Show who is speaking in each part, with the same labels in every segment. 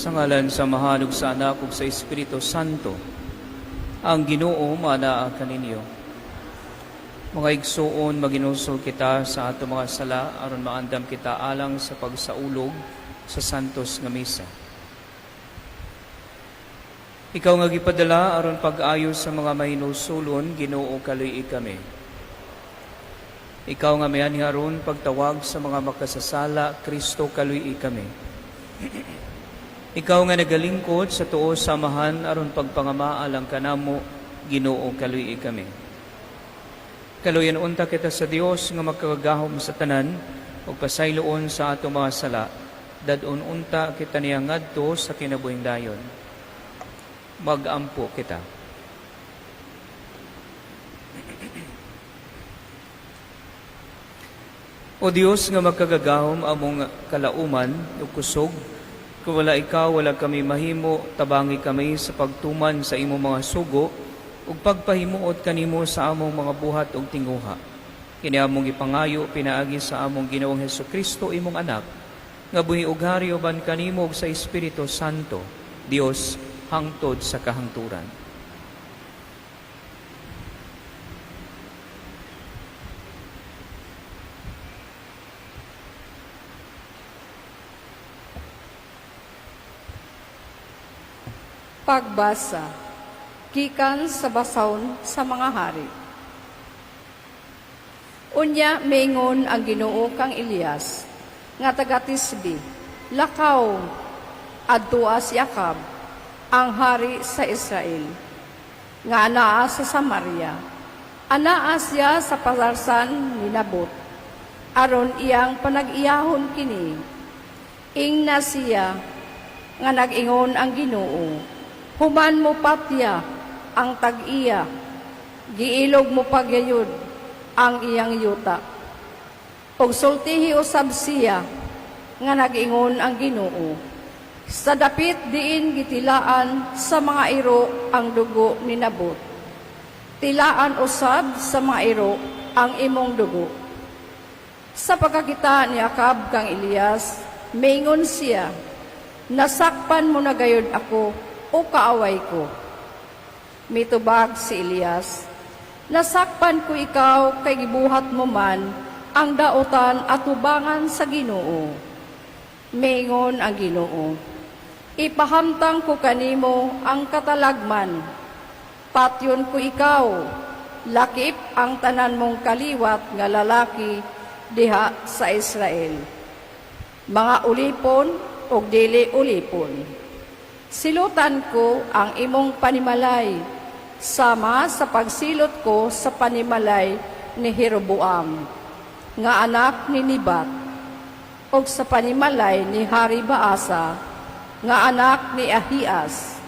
Speaker 1: Sa ngalan sa Mahal ug sa Anak ug sa Espiritu Santo, ang Ginoo manaa kaninyo. Mga igsuon, maginusol kita sa ato mga sala aron maandam kita alang sa pagsaulog sa santos nga misa. Ikaw nga gipadala aron pag-ayo sa mga mahinusulon, Ginoo kaluy kami. Ikaw nga may haron pagtawag sa mga makasasala, Kristo kaluy kami. Ikaw nga nagalingkod sa tuo samahan aron pagpangamaalang kanamo, Ginoo kaluy kami. Kaluyan unta kita sa Dios nga makagahom sa tanan ug pasayloon sa ato mga sala. Dadon unta kita niya ngadto sa kinabuhing dayon. Magampo kita. O Dios nga magkagagahom among kalauman ug kusog, kung wala ikaw, wala kami mahimo, tabangi kami sa pagtuman sa imong mga sugo, ug pagpahimuot kanimo sa among mga buhat ug tinguha. Kini among ipangayo, pinaagi sa among Ginoong Hesukristo, imong anak, nga buhi ug hari uban kanimo ug sa Espiritu Santo, Dios, hangtod sa kahangturan.
Speaker 2: Pagbasa, gikan sa basahon sa mga hari. Unya mingon ang Ginoo kang Elias, nga taga Tisbi, lakaw adtua si Akab, ang hari sa Israel, nga anaa sa Samaria, anaa siya sa palarsan ni Nabot, aron iyang panag-iyahon kini, ing na siya, nga nag-ingon ang Ginoo, human mo patya ang tag-iya, giilog mo pagyayod ang iyang yuta. Og sultihi usab siya, nga nag-ingon ang Ginoo, sa dapit diin gitilaan sa mga iro ang dugo ni Nabot. Tilaan usab sa mga iro ang imong dugo. Sa pagkakita ni Akab kang Elias, mingon siya, nasakpan mo na gayud ako, o kaaway ko. Mitubag si Elias, nasakpan ko ikaw kay gibuhat mo man ang daotan at tubangan sa Ginoo. Mingon ang Ginoo, ipahamtang ko kanimo ang katalagman. Patyon ko ikaw, lakip ang tanan mong kaliwat nga lalaki diha sa Israel. Mga ulipon o dili ulipon. Silutan ko ang imong panimalay, sama sa pagsilot ko sa panimalay ni Jeroboam, nga anak ni Nebat, o sa panimalay ni Hari Baasa, nga anak ni Ahias.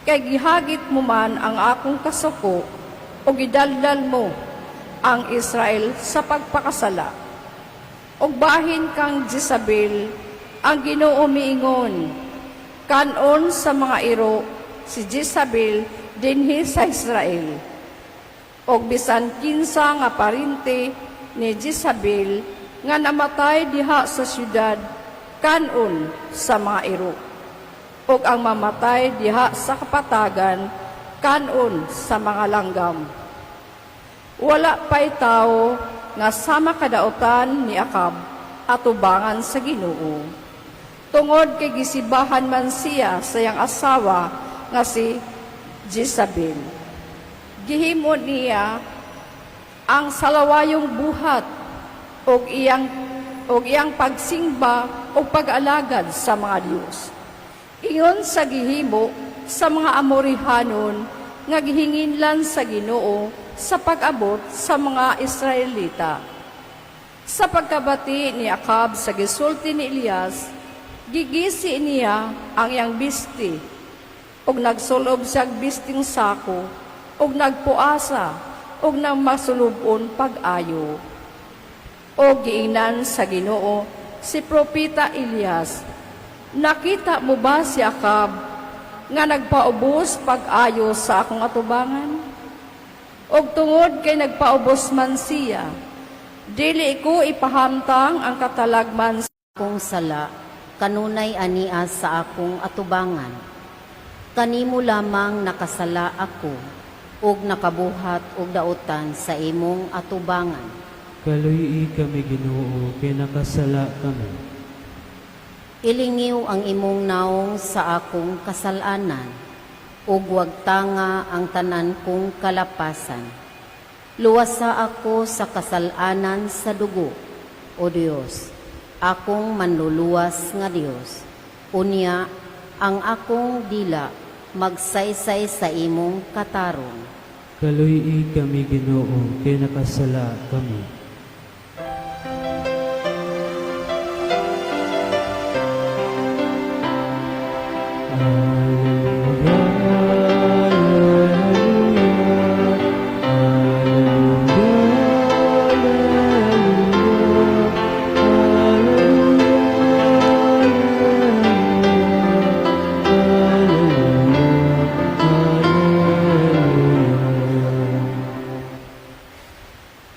Speaker 2: Kay gihagit mo man ang akong kasuko, o gidaldal mo ang Israel sa pagpakasala. O bahin kang Jezabel, ang Ginoo miingon, kanon sa mga iro si Jezabel dinhi sa Israel. Og bisan kinsa nga parinte ni Jezabel nga namatay diha sa syudad, kanon sa mga iro. Og ang mamatay diha sa kapatagan, kanon sa mga langgam. Wala pa'y tao nga sama kadaotan ni Akab atubangan sa Ginoo. Tungod kay gisibahan man siya sa iyang asawa nga si Jezabel. Gihimo niya ang salawayong buhat og iyang pagsimba o pag-alagad sa mga Dios. Iyon sa gihimo sa mga Amorihanon nga gihinginlan sa Ginoo sa pag-abot sa mga Israelita. Sa pagkabati ni Akab sa gisulti ni Elias, gigisi niya ang iyang bisti, og nagsulob siyag bisting sako, og nagpuasa, og nang masulubon pag-ayo. O giingnan sa Ginoo si Propeta Elias, nakita mo ba si Akab nga nagpaubos pag-ayo sa akong atubangan? Og tungod kay nagpaubos man siya, dili ko ipahamtang ang katalagman sa akong sala,
Speaker 3: kanunay ania sa akong atubangan. Kanimo lamang nakasala ako, ug nakabuhat og daotan sa imong atubangan.
Speaker 4: Kaluy kami Ginoo, kay nakasala kami.
Speaker 3: Ilingiw ang imong naong sa akong kasalanan, ug wag tanga ang tanan kong kalapasan. Luwasa ako sa kasalanan sa dugo, o Dios, akong manluluwas nga Dios. Unya, ang akong dila magsaysay sa imong katarong.
Speaker 4: Kaluy kami Ginoo, kay nakasala kami.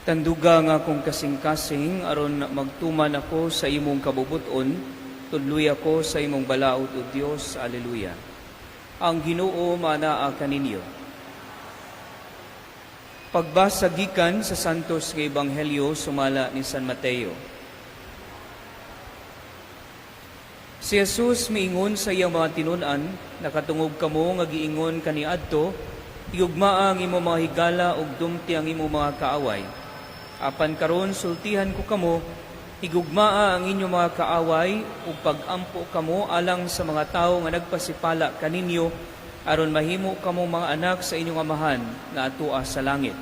Speaker 1: Tanduga nga akong kasing-kasing aron magtuman ako sa imong kabubuton, tudloy ako sa imong balaod o Dios. Alleluia. Ang Ginoo manaa kaninyo. Pagbasa gikan sa Santos nga Ebanghelyo sumala ni San Mateo. Si Jesus miingon sa iyang mga tinun-an, nakatungog kamo nga giingon kaniadto, higugmaa ang imo mga higala ug dumti ang imo mga kaaway. Apan karon sultihan ko kamo, higugmaa ang inyong mga kaaway ug pag-ampo kamo alang sa mga tawo nga nagpasipala kaninyo aron mahimo kamo mga anak sa inyong amahan nga atua sa langit.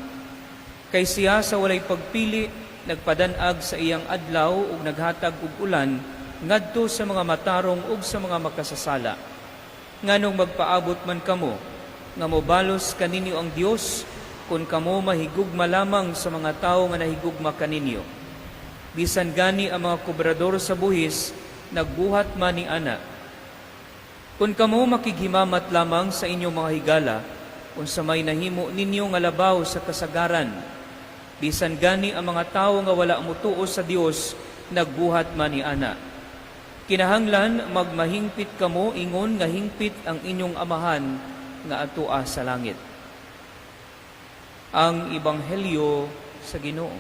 Speaker 1: Kay siya sa walay pagpili nagpadan-ag sa iyang adlaw ug naghatag og ulan ngadto sa mga matarong ug sa mga makasasala. Nganong magpaabot man kamo nga mobalos kaninyo ang Dios kung kamo mahigugma lamang sa mga tao nga nahigugma kaninyo. Bisan gani ang mga kobrador sa buhis, nagbuhat man ni ana. Kung kamo makighimamat lamang sa inyong mga higala, kung sa may nahimo ninyo nga labaw sa kasagaran, bisan gani ang mga tao nga wala mutuo sa Dios, nagbuhat man ni ana. Kinahanglan magmahingpit kamo ingon nga hingpit ang inyong amahan nga atua sa langit. Ang Ebanghelyo sa Ginoo.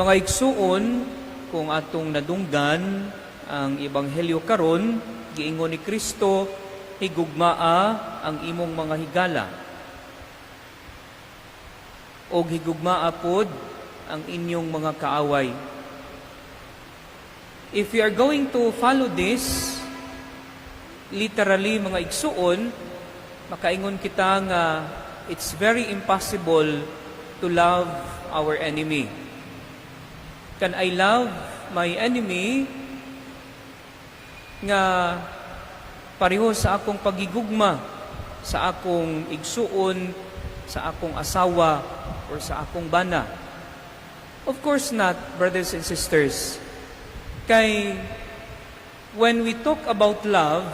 Speaker 1: Mga igsuon, kung atong nadunggan ang Ebanghelyo karon, giingon ni Kristo, higugmaa ang imong mga higala. O higugmaa pod ang inyong mga kaaway. If we are going to follow this, literally mga igsuon, makaingon kita nga it's very impossible to love our enemy. Can I love my enemy nga pareho sa akong pagigugma, sa akong igsuon, sa akong asawa, or sa akong bana? Of course not, brothers and sisters. Kay when we talk about love,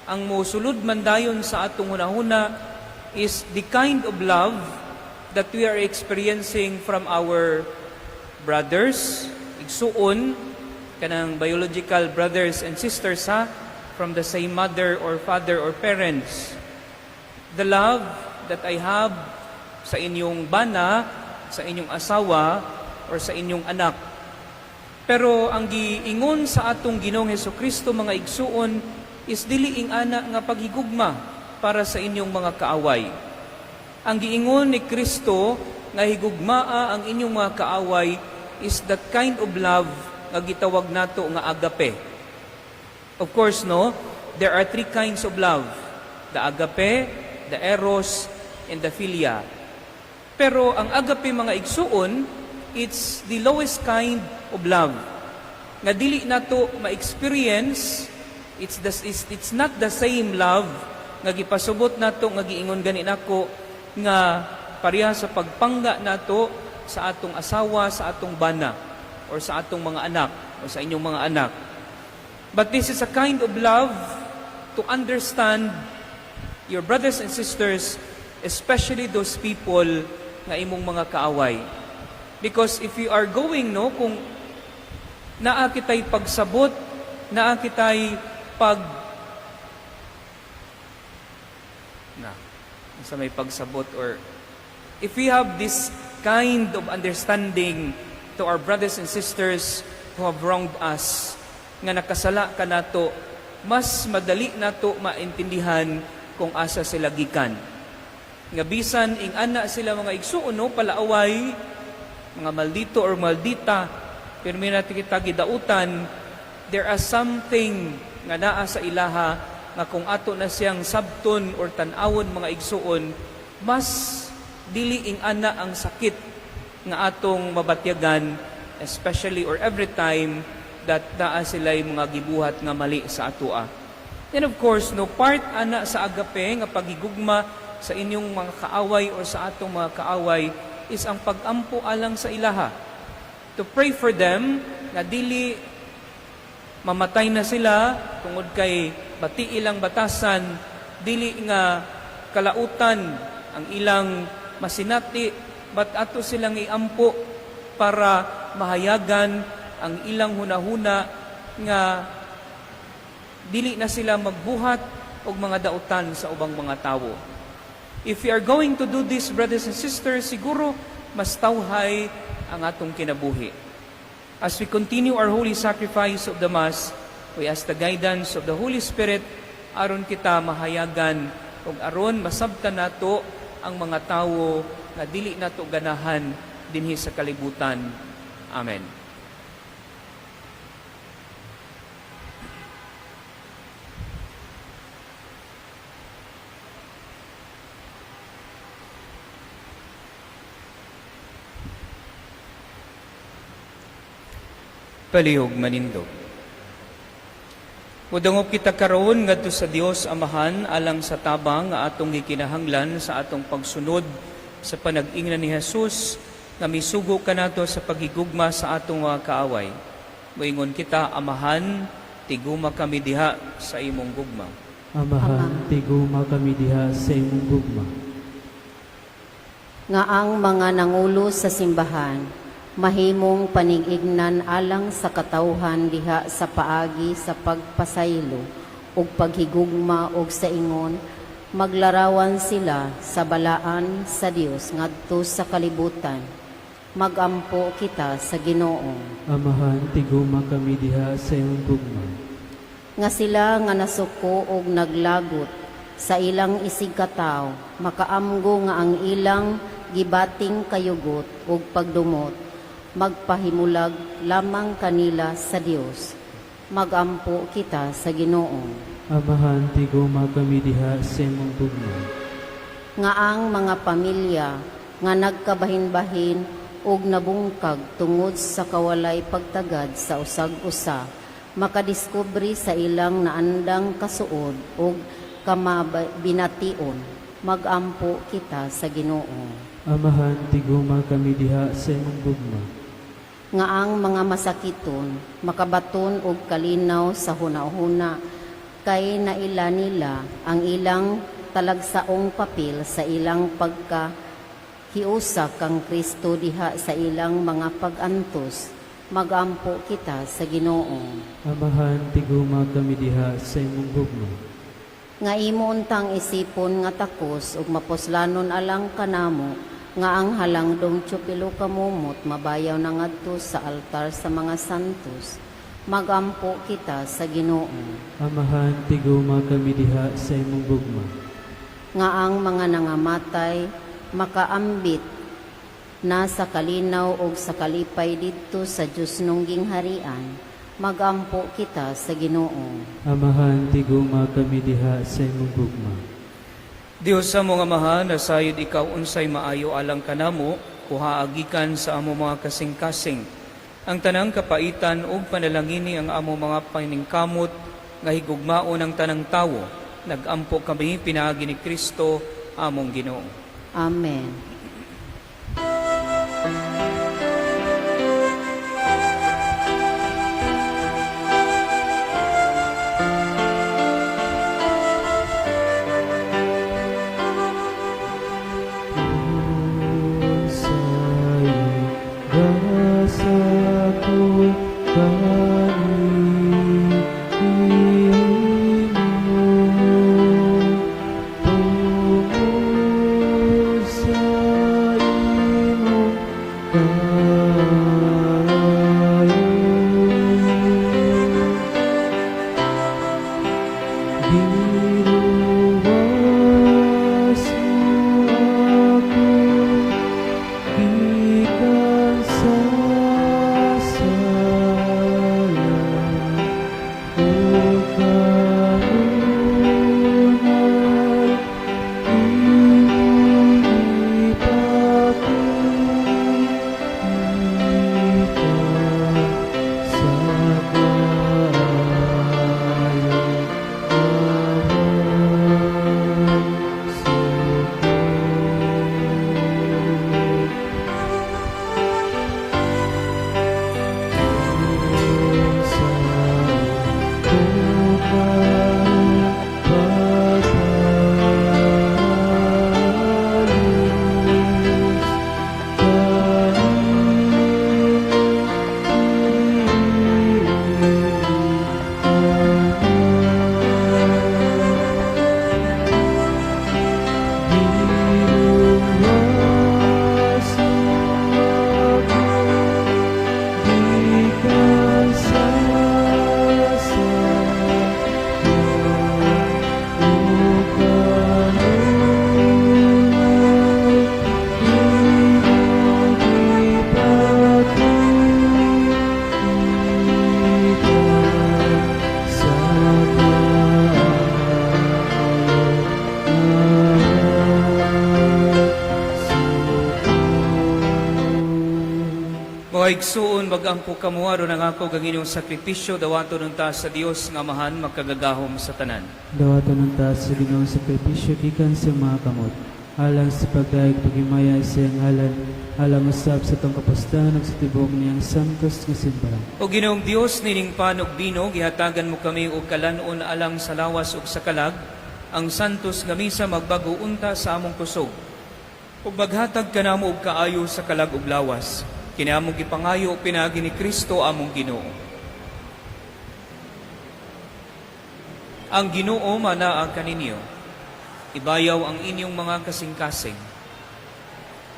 Speaker 1: ang mosulod man dayon sa atong hunahuna is the kind of love that we are experiencing from our brothers, igsuon, kanang biological brothers and sisters from the same mother or father or parents. The love that I have sa inyong bana, sa inyong asawa, or sa inyong anak. Pero ang giingon sa atong Ginoong Hesukristo mga igsuon is dili ing ana nga paghigugma para sa inyong mga kaaway. Ang giingon ni Kristo nga higugmaa ang inyong mga kaaway is that kind of love nga gitawag nato nga agape. Of course, no, there are three kinds of love: the agape, the eros, and the philia. Pero ang agape mga igsuon, it's the lowest kind of love nga dili nato ma-experience. It's not the same love nga gipasubot nato nga giingon gani nako nga pareha sa pagpangga nato sa atong asawa, sa atong bana, or sa atong mga anak, o sa inyong mga anak. But this is a kind of love to understand your brothers and sisters, especially those people nga imong mga kaaway. Because if you are going, no, kung naa kitay pagsabot, naa kitay sa may pagsabot, or if we have this kind of understanding to our brothers and sisters who have wronged us, nga nakasala ka nato, mas madali nato maintindihan kung asa sila gikan. Nga bisan ing ana sila mga igsuon, no, palaaway, mga maldito or maldita, pero may natin kita gidautan, there are something nga naa sa ilaha nga kung ato na siyang sabton or tan-awon mga igsuon, mas dili ing ana ang sakit nga atong mabatyagan, especially or every time that naa sila'y mga gibuhat nga mali sa atoa. And of course, no, part ana sa agape nga pagigugma sa inyong mga kaaway or sa atong mga kaaway is ang pag-ampo alang sa ilaha. To pray for them nga dili mamatay na sila tungod kay bati ilang batasan, dili nga kalautan ang ilang masinati, but ato silang iampo para mahayagan ang ilang hunahuna nga dili na sila magbuhat og mga dautan sa ubang mga tawo. If we are going to do this, brothers and sisters, siguro mas tawhay ang atong kinabuhi. As we continue our holy sacrifice of the Mass, we ask the guidance of the Holy Spirit aron kita mahayagan ug aron masabtan nato ang mga tawo nga dili nato ganahan dinhi sa kalibutan. Amen. Palihog manindog. Mudangop kita karon ngadto sa Dios Amahan alang sa tabang nga atong gikinahanglan sa atong pagsunod sa panag-ingnan ni Jesus nga misugo kanato sa pagigugma sa atong mga kaaway. Moingon kita, Amahan, tiguma kami diha sa imong gugma.
Speaker 4: Amahan, tiguma kami diha sa imong gugma.
Speaker 3: Nga ang mga nangulo sa simbahan, mahimong panigignan alang sa katawhan diha sa paagi sa pagpasaylo ug paghigugma ug sa ingon, maglarawan sila sa balaan sa Dios ngadto sa kalibutan. Magampo kita sa Ginoo.
Speaker 4: Amahan, tiguma kami diha sa imong gugma.
Speaker 3: Nga sila nga nasuko ug naglagot sa ilang isig kataw, makaamgo nga ang ilang gibating kayugot ug pagdumot, magpahimulag lamang kanila sa Dios. Magampo kita sa Ginoo.
Speaker 4: Amahan, tiguma kami diha sa imong gugma.
Speaker 3: Nga ang mga pamilya nga nagkabahin-bahin ug nabungkag tungod sa kawalay pagtagad sa usag-usa, makadiskubre sa ilang naandang kasuod ug kamabination. Magampo kita sa Ginoo.
Speaker 4: Amahan, tiguma kami diha sa imong gugma.
Speaker 3: Nga ang mga masakiton, makabaton og kalinaw sa hunahuna, kay naila nila ang ilang talagsaong papel sa ilang pagkahiusa kang Kristo diha sa ilang mga pag-antos. Magampo kita sa Ginoo.
Speaker 4: Amahan, tiguma kami diha sa imong gugma.
Speaker 3: Nga imo untang isipon nga takos ug mapuslanon alang kanamo, nga ang halangdong tiyupilo kamumot mabayaw na ngadto sa altar sa mga santos. Magampo kita sa Ginoo.
Speaker 4: Amahan, tiguma kami diha sa imong gugma.
Speaker 3: Nga ang mga nangamatay makaambit na sa kalinaw ug sa kalipay didto sa Dios nung gingharian. Magampo kita sa Ginoo.
Speaker 4: Amahan, tiguma kami diha sa imong gugma.
Speaker 1: Dios sa mga amahan, nasayod ikaw unsay maayo alang kanamo, kuhaagikan sa amo mga kasing-kasing. Ang tanang kapaitan ug panalangini ang amo mga paningkamot, nga higugmaon ang tanang tawo. Nagampo kami pinaagi ni Kristo, among Ginoo.
Speaker 3: Amen.
Speaker 1: Mga igsuon, mag-ampo kamo aron ang ako ang inyong sakripisyo, dawato ng ta sa Dios nga amahan magkagagahom sa tanan.
Speaker 4: Dawatan ng taas sa Ginoong sakripisyo gikan sa mga kamot. Alang sa pagdaig pagimaya sa iyang halan, alang usab sa tong kapustahan ug sa tibok niyang santos nga simbahan.
Speaker 1: O Ginoong Dios, nining panog bino, gihatagan mo kami og kalanon alang sa lawas ug sa kalag, ang santos nga misa magbago unta sa among kusog. Ug maghatag ka namo og kaayo sa kalag ug lawas. Kiniamong gipangayo pinagi ni Kristo among Ginoo. Ang Ginoo manaa kaninyo. Ibayaw ang inyong mga kasing-kasing.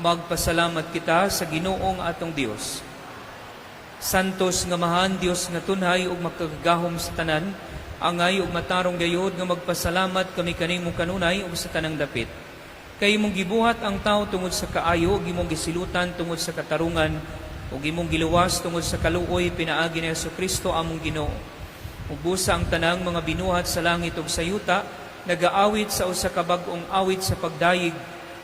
Speaker 1: Magpasalamat kita sa Ginoong atong Dios. Santos nga mahan Dios nga tunhay ug makagagahom sa tanan, angay ug matarong gayod nga magpasalamat kami kanimong kanunay ug sa tanang dapit. Kay imong gibuhat ang tao tungod sa kaayo, ug imong gisilutan tungod sa katarungan, ug imong giluwas tungod sa kaluoy pinaagi ni Jesucristo among Ginoo. Ug busa ang tanang mga binuhat sa langit ug sa yuta, nagaawit sa usa ka bag-ong awit sa pagdayig,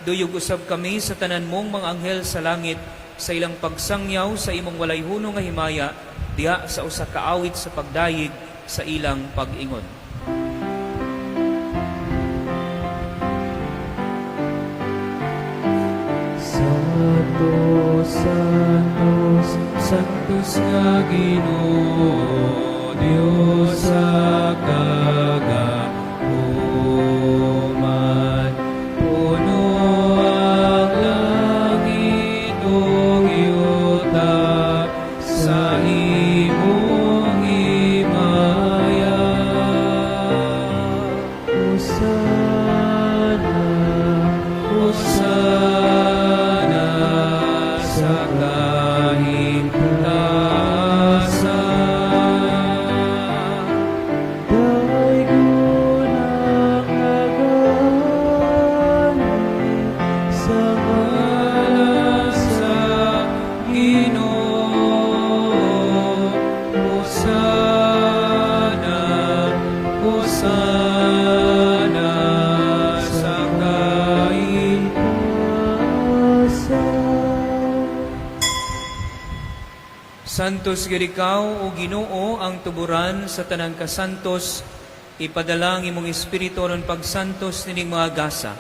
Speaker 1: duyog usab kami sa tanan mong mga anghel sa langit, sa ilang pagsangyaw sa imong walay hunong nga himaya, diha sa usa ka awit sa pagdayig sa ilang pag-ingon.
Speaker 4: Santos, Santos, Santos nga Ginoo, Dios sa kagahuman. Puno ang langit ug yuta sa imong himaya. Hosana, Hosana sa kahintaasan. Daigon ang agani sa ngalan sa Ginoo. Hosana, Hosana sa kahintaasan.
Speaker 1: Santos gid ikaw, o Ginoo, ang tuburan sa tanang kasantos, ipadalang imong espiritu aron pagsantos nining mga gasa,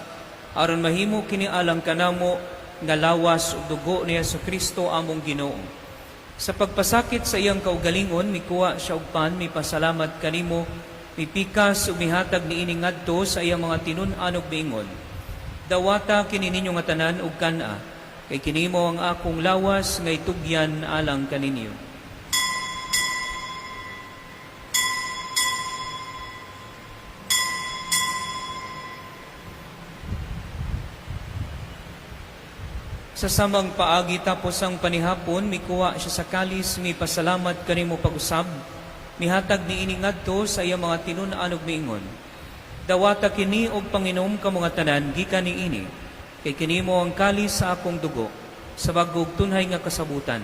Speaker 1: aron mahimo kini alang kanamo nga lawas ug dugo ni Jesucristo among Ginoo. Sa pagpasakit sa iyang kaugalingon, mikuha siya og pan, mipasalamat kanimo, mipikas ug mihatag niini ngadto sa iyang mga tinun-an ug miingon. Dawata kini ninyo nga tanan ug kana, kay kinimo ang akong lawas nga itugyan alang kaninyo. Sa samang paagi tapos ang panihapon, mikuha siya sa kalis, mipasalamat kanimo pag-usab, mihatag niini ngadto sa iyang mga tinun-an ug miingon. Dawata kini og panginom ka mga tanan gikan niini, kay kinimo ang kalis sa akong dugo, sa bagog tunhay nga kasabutan.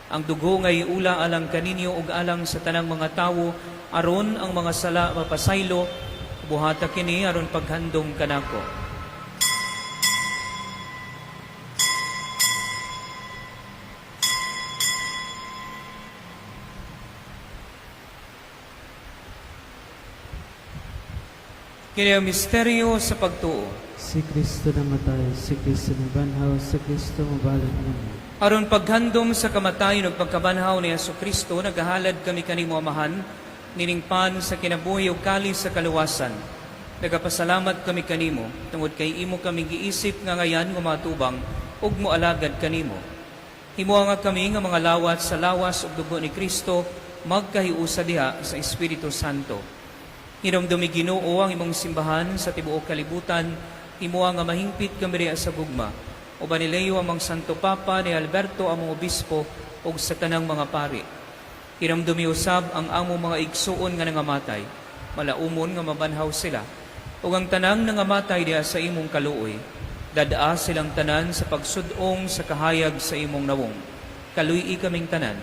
Speaker 1: Ang dugo nga iula alang kaninyo ug alang sa tanang mga tawo, aron ang mga sala mapasaylo, buhata kini aron paghandom kanako. Kini ang misteryo sa pagtuo.
Speaker 4: Si Kristo namatay, si Kristo nabanhaw, si Kristo mabalot naman.
Speaker 1: Aron paghandom sa kamatayon ug pagkabanhaw ni Jesucristo, nagahalad kami kanimo amahan, nining pan sa kinabuhi ug kalis sa kaluwasan. Nagapasalamat kami kanimo, tungod kay imo kami giisip nga ngayan nga matubang, ug moalagad kanimo. Himuha nga kami nga mga lawat sa lawas ug dugo ni Kristo, magkahiusa diha sa Espiritu Santo. Hinumdumi Ginoo ang imong simbahan sa tibuok kalibutan, himuha nga mahingpit kami diha sa gugma. O Banileyo amang Santo Papa ni Alberto among obispo ug sa tanang mga pari. Hinumdumi usab ang among mga igsuon nga nangamatay, malaumon nga mabanhaw sila. Ug ang tanang nangamatay diha sa imong kaluoy, dadaa silang tanan sa pagsudong sa kahayag sa imong nawong. Kaluy-i kaming tanan.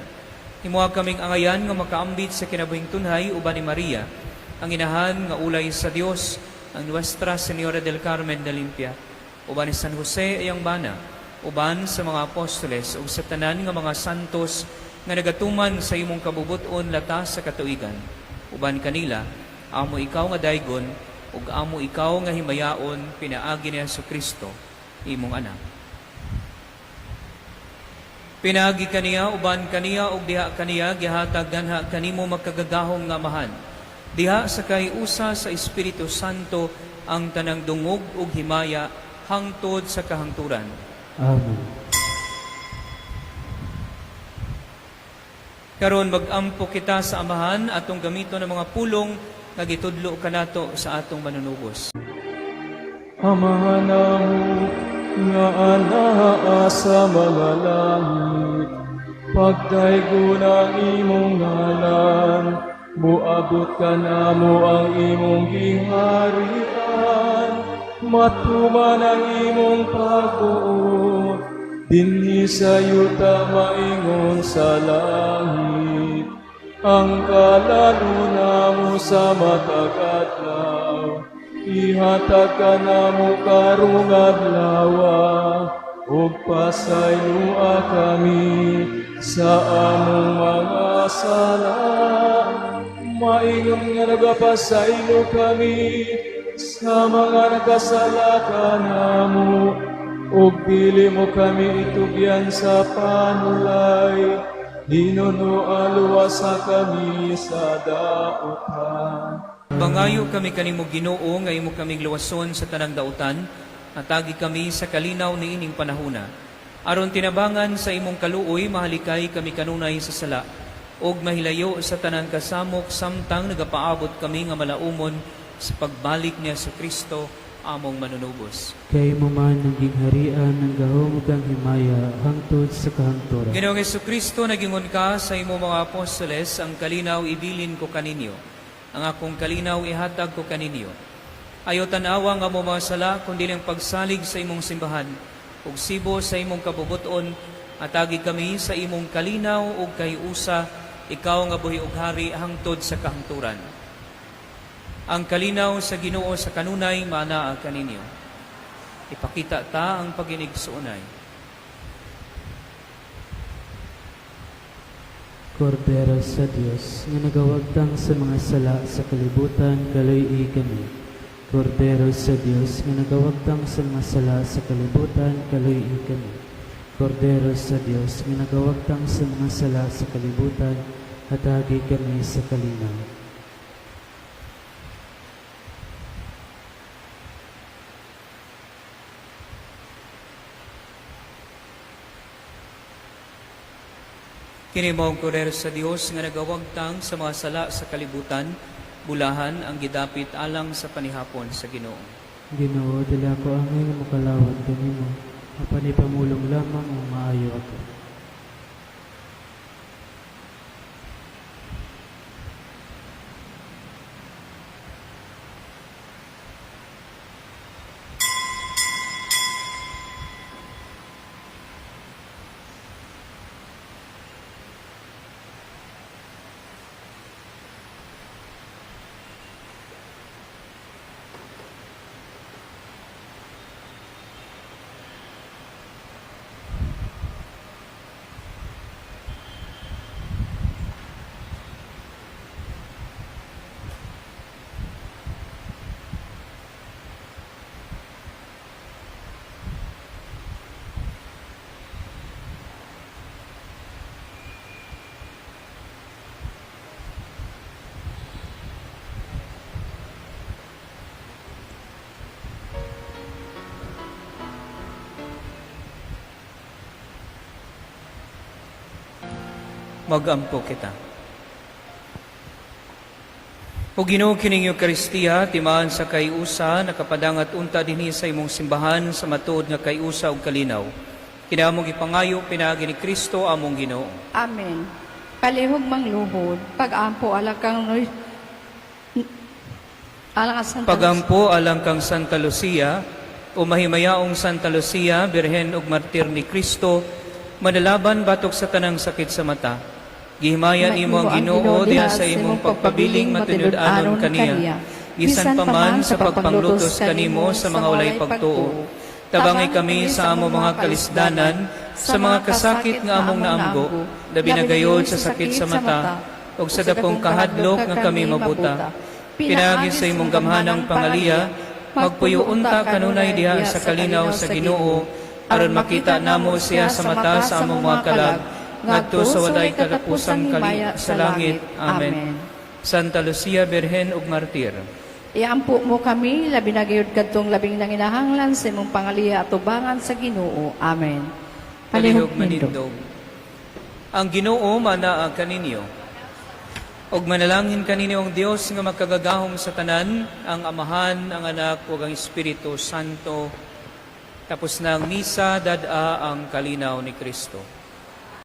Speaker 1: Himuha kaming angayan nga makaambit sa kinabuhing tunhay uban ni Maria, ang inahan nga ulay sa Dios, ang Nuestra Señora del Carmen de Limpia, uban ni San Jose ayang bana, uban sa mga apostoles ug sa tanan nga mga santos nga nagatuman sa imong kabubuton latas sa katuigan. Uban kanila, amo ikaw nga daygon ug amo ikaw nga himayaon pinaagi ni Jesucristo, imong anak. Pinaagi kaniya, uban kaniya, ug diha kaniya, gihatag danha kanimo magkagagahom nga amahan. Diha sa kayusa sa Espiritu Santo, ang tanang dungog ug himaya, hangtod sa kahangturan.
Speaker 4: Amen.
Speaker 1: Karon mag-ampo kita sa amahan, atong gamito ng mga pulong, nga gitudlo kanato sa atong manunubos.
Speaker 5: Amahan namo nga anaa sa mga langit, pagdaygon ang imong ngalan, muabot ka namo ang imong giharian, matuman ang imong pagtuo, dinhi sa yuta maingon sa langit, ang kalaluna mo sa matagadlaw, ihatag ka namo karong adlaw, ug pasaylua kami sa among mga sala. Maingon nga nagapasaylo kami sa mga nagkasala kanamo, ug dili mo kami itugyan sa panulay, hinunualuwasa kami sa dautan.
Speaker 1: Bangayo kami kanimo Ginoo nga imo kaming luwason sa tanang dautan, natagi kami sa kalinaw niining panahona. Aron tinabangan sa imong kaluoy, mahalikay kami kanunay sa sala, og mahilayo sa tanang kasamok samtang nagapaabot kami nga malaumon sa pagbalik ni Jesucristo, among manunubos.
Speaker 4: Kay mo man naging harian ng gahom ug ang himaya hangtod sa kahangturan.
Speaker 1: Ginoong Jesucristo, nagingon ka sa imo mga apostoles, ang kalinaw ibilin ko kaninyo, ang akong kalinaw ihatag ko kaninyo. Ayaw tanawa nga mo mga sala, kundi lang pagsalig sa imong simbahan, ug sibo sa imong kabubuton, atagi kami sa imong kalinaw ug kayusa, ikaw nga buhi ug hari hangtod sa kahangturan. Ang kalinaw sa Ginoo sa kanunay maanaa kaninyo. Ipakita ta ang paginigsuunay.
Speaker 4: Kordero sa Dios, nga nagawagtang sa mga sala sa kalibutan, kaluy kami. Kordero sa Dios, nga nagawagtang sa mga sala sa kalibutan, kaluy kami. Kordero sa Dios, nga nagawagtang sa mga sala sa kalibutan, hatagi kami sa kalinaw.
Speaker 1: Kini mao ang Kordero sa Dios nga nagawagtang sa mga sala sa kalibutan, bulahan ang gidapit alang sa panihapon sa Ginoo.
Speaker 4: Ginoo, dila ko ang ngayon makalawad kanimo, apan ipamulong lamang ang maayo ako.
Speaker 1: Magampo kita. O Ginoo, kining Eucharistia, timaan sa kayusa, nakapadangat unta dinhi sa imong simbahan sa matuod nga kayusa ug kalinaw. Kinamong ipangayo pinaagi ni Kristo among Ginoo.
Speaker 2: Amen. Palihog mangluhod, pag-ampo alang kang Santa
Speaker 1: Pagampo alang kang Santa Lucia, o mahimayaong Santa Lucia, Birhen ug Martir ni Kristo, madalaban batok sa tanang sakit sa mata. Gihimayan imo ang Ginoo diha sa imong pagpabiling matinud-anon kaniya. Bisan pa man sa pagpanglutos kanimo sa mga walay pagtuo. Tabangi kami sa among mga kalisdanan, sa mga kasakit nga among naamgo, labi na gayod sa sakit sa mata, ug sa dakong kahadlok nga kami mabuta. Pinaagi sa imong gamhanang pangaliya, magpuyo unta kanunay diha sa kalinaw sa Ginoo, aron makita namo siya sa mata sa among mga kalag, ngadto sa waday katapusang kali sa langit. Amen. Santa Lucia, Birhen ug Martir,
Speaker 2: Iampo mo kami, labi na gayud kadtong labing nanginahanglan sa imong pangaliya at tubangan sa Ginoo. Amen.
Speaker 1: palihog manindog. Ang Ginoo manaa kaninyo. Og manalangin kaninyo ang Dios nga magkagagahom sa tanan, ang Amahan, ang Anak, ug ang Espiritu Santo. Tapos na ang misa, dada ang kalinaw ni Kristo.